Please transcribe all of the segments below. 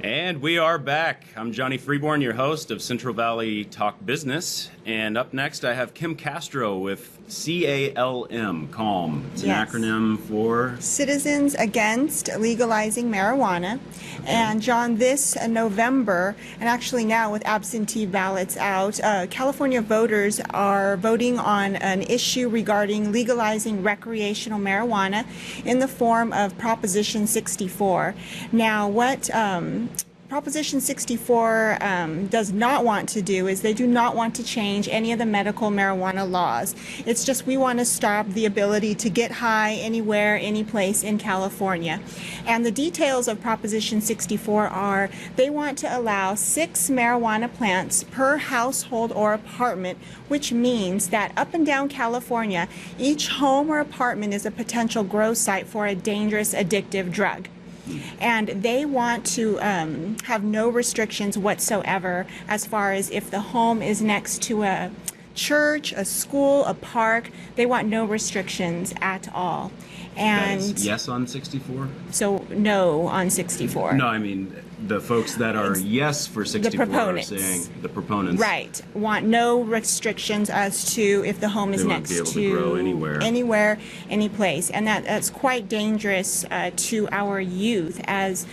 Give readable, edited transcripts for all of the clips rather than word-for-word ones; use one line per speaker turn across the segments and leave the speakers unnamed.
And we are back. I'm Johnny Freeborn, your host of Central Valley Talk Business. And up next, I have Kim Castro with CALM, CALM. It's an acronym for
Citizens Against Legalizing Marijuana. Okay. And John, this November, and actually now with absentee ballots out, California voters are voting on an issue regarding legalizing recreational marijuana in the form of Proposition 64. Now, what Proposition 64 does not want to do is they do not want to change any of the medical marijuana laws. It's just we want to stop the ability to get high anywhere, any place in California. And the details of Proposition 64 are they want to allow 6 marijuana plants per household or apartment, which means that up and down California, each home or apartment is a potential grow site for a dangerous addictive drug. And they want to have no restrictions whatsoever as far as if the home is next to a church, a school, a park. They want no restrictions at all. And
that is yes on 64?
So no on 64.
No, I mean the folks that are yes for 64
the proponents.
Are saying the proponents.
Right. Want no restrictions as to if the home is next
to grow
anywhere, any place. And that's quite dangerous to our youth as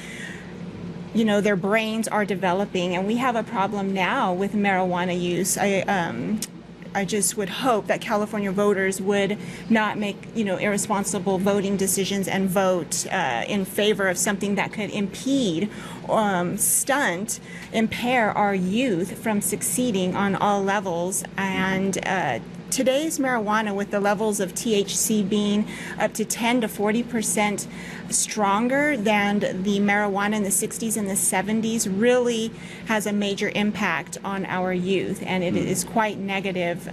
you know, their brains are developing, and we have a problem now with marijuana use. I just would hope that California voters would not make, irresponsible voting decisions and vote in favor of something that could impede, stunt, impair our youth from succeeding on all levels. And today's marijuana, with the levels of THC being up to 10 to 40% stronger than the marijuana in the 60s and the 70s, really has a major impact on our youth, and it is quite negative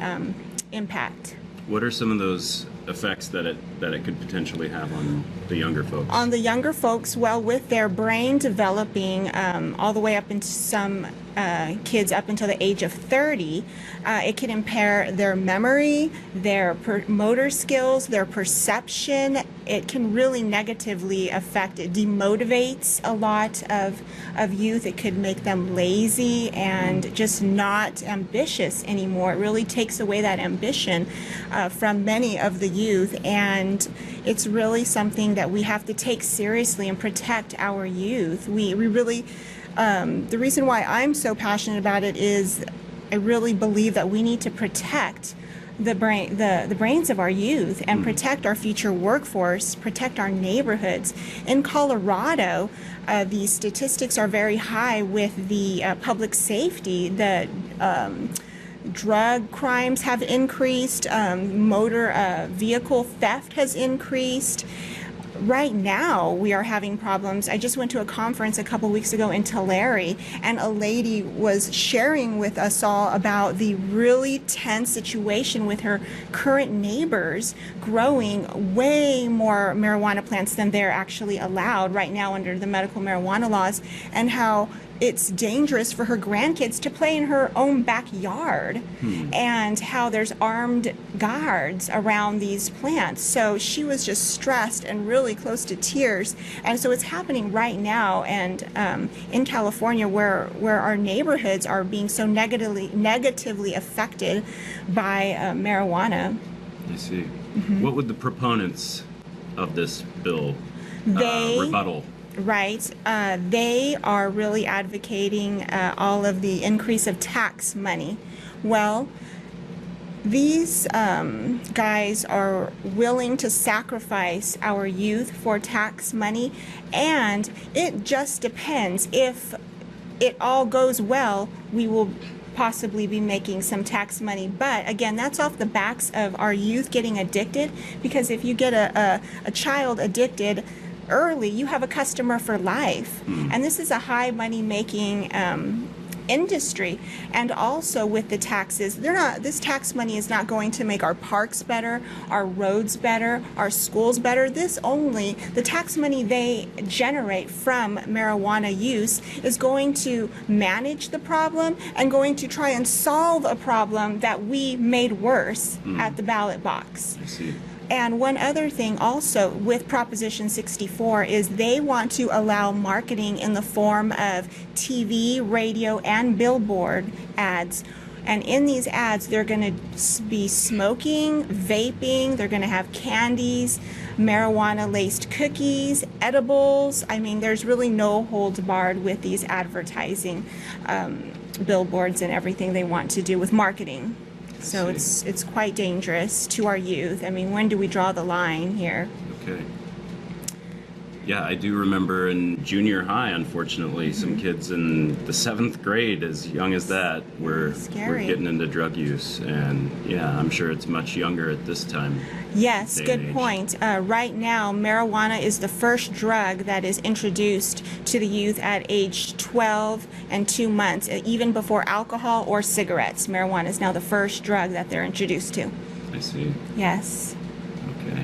impact.
What are some of those effects that it could potentially have on the younger folks?
On the younger folks, well, with their brain developing all the way up into some kids up until the age of 30, it can impair their memory, their motor skills, their perception. It can really negatively affect, it demotivates a lot of youth. It could make them lazy and just not ambitious anymore. It really takes away that ambition from many of the youth, and it's really something that we have to take seriously and protect our youth. We really the reason why I'm so passionate about it is I really believe that we need to protect the brains of our youth and protect our future workforce, protect our neighborhoods. In Colorado, the statistics are very high with the public safety. The drug crimes have increased, motor vehicle theft has increased. Right now, we are having problems. I just went to a conference a couple weeks ago in Tulare, and a lady was sharing with us all about the really tense situation with her current neighbors growing way more marijuana plants than they're actually allowed right now under the medical marijuana laws, and how it's dangerous for her grandkids to play in her own backyard, and how there's armed guards around these plants. So she was just stressed and really close to tears. And so it's happening right now, and in California, where our neighborhoods are being so negatively affected by marijuana.
I see. What would the proponents of this bill rebuttal?
Right. They are really advocating all of the increase of tax money. Well, these guys are willing to sacrifice our youth for tax money, and it just depends. If it all goes well, we will possibly be making some tax money. But again, that's off the backs of our youth getting addicted, because if you get a child addicted early, you have a customer for life. And this is a high money making industry. And also with the taxes, this tax money is not going to make our parks better, our roads better, our schools better. The tax money they generate from marijuana use is going to manage the problem and going to try and solve a problem that we made worse at the ballot box.
I see.
And one other thing also with Proposition 64 is they want to allow marketing in the form of TV, radio, and billboard ads. And in these ads, they're going to be smoking, vaping, they're going to have candies, marijuana-laced cookies, edibles. I mean, there's really no holds barred with these advertising billboards and everything they want to do with marketing. So it's quite dangerous to our youth. I mean, when do we draw the line here?
Okay. Yeah, I do remember in junior high, unfortunately, some kids in the 7th grade, as young as that, were getting into drug use. And yeah, I'm sure it's much younger at this time.
Yes, good point. Right now, marijuana is the first drug that is introduced to the youth at age 12 and 2 months, even before alcohol or cigarettes. Marijuana is now the first drug that they're introduced to.
I see.
Yes.
Okay.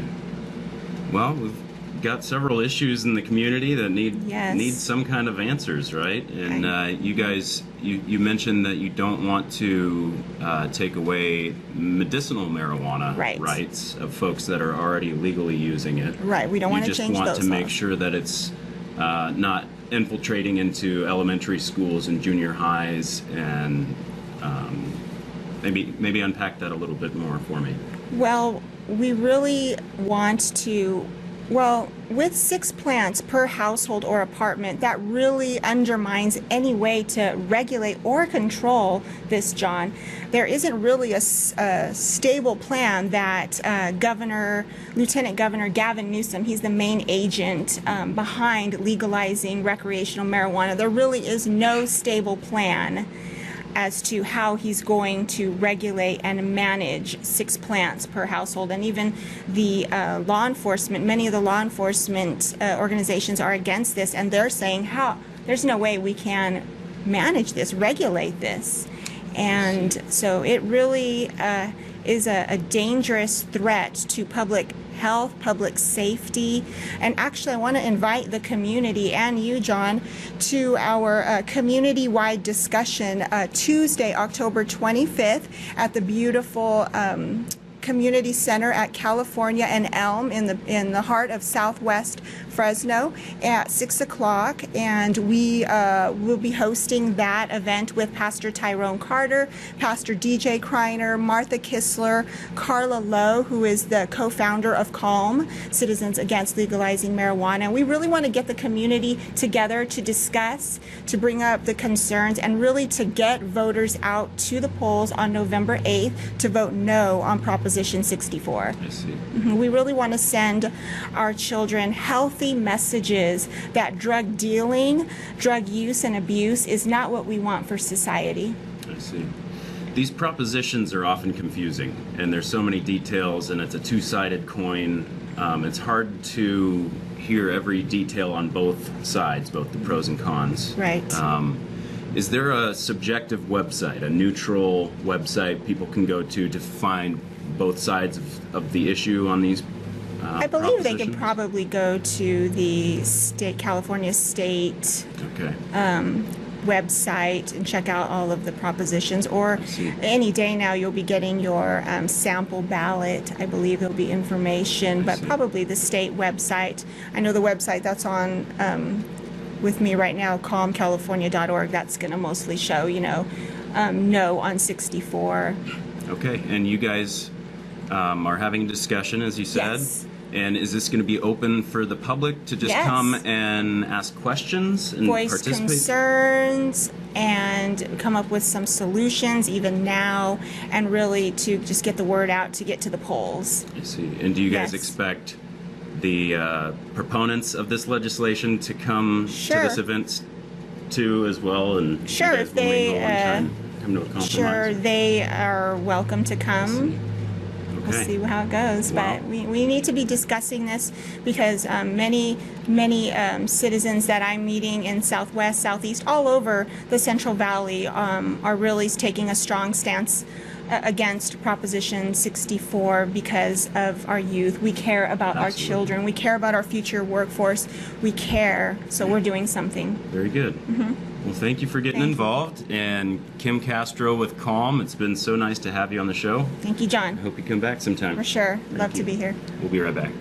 Well, we've got several issues in the community that need some kind of answers, right? And you guys, you mentioned that you don't want to take away medicinal marijuana rights of folks that are already legally using it.
Right. We don't want to change those.
You just want to make sure that it's not infiltrating into elementary schools and junior highs, and maybe unpack that a little bit more for me.
Well, we really want to. Well, with 6 plants per household or apartment, that really undermines any way to regulate or control this, John. There isn't really a stable plan that Lieutenant Governor Gavin Newsom, he's the main agent behind legalizing recreational marijuana. There really is no stable plan as to how he's going to regulate and manage 6 plants per household. And even the law enforcement, many of the law enforcement organizations are against this, and they're saying, there's no way we can manage this, regulate this. And so it really is a dangerous threat to public health, public safety. And actually, I want to invite the community and you, John, to our community-wide discussion Tuesday, October 25th at the beautiful Community Center at California and Elm in the heart of Southwest Fresno at 6 o'clock, and we will be hosting that event with Pastor Tyrone Carter, Pastor DJ Kreiner, Martha Kistler, Carla Lowe, who is the co-founder of CALM, Citizens Against Legalizing Marijuana. And we really want to get the community together to discuss, to bring up the concerns, and really to get voters out to the polls on November 8th to vote no on Proposition 64.
I see.
We really want to send our children healthy messages that drug dealing, drug use, and abuse is not what we want for society.
I see. These propositions are often confusing, and there's so many details, and it's a two-sided coin. It's hard to hear every detail on both sides, both the pros and cons.
Right.
Is there a subjective website, a neutral website people can go to find both sides of the issue on these
I believe they could probably go to the California State website and check out all of the propositions, or any day now you'll be getting your sample ballot. I believe there'll be information, but probably the state website. I know the website that's on with me right now, calmcalifornia.org, that's going to mostly show, no on 64.
Okay, and you guys are having a discussion, as you said.
Yes.
And is this going to be open for the public to just come and ask questions and
voice
participate?
Concerns and come up with some solutions even now, and really to just get the word out to get to the polls.
I see. And do you guys expect the proponents of this legislation to come to this event too as well? And
sure, if they
come to a compromise?
Sure, they are welcome to come. We'll see how it goes, but we need to be discussing this because many citizens that I'm meeting in Southwest, Southeast, all over the Central Valley are really taking a strong stance against Proposition 64 because of our youth. We care about our children. We care about our future workforce. We care, so we're doing something.
Very good. Well, thank you for getting involved. And Kim Castro with Calm, it's been so nice to have you on the show.
Thank you, John.
I hope you come back sometime.
For sure. Love to be here.
We'll be right back.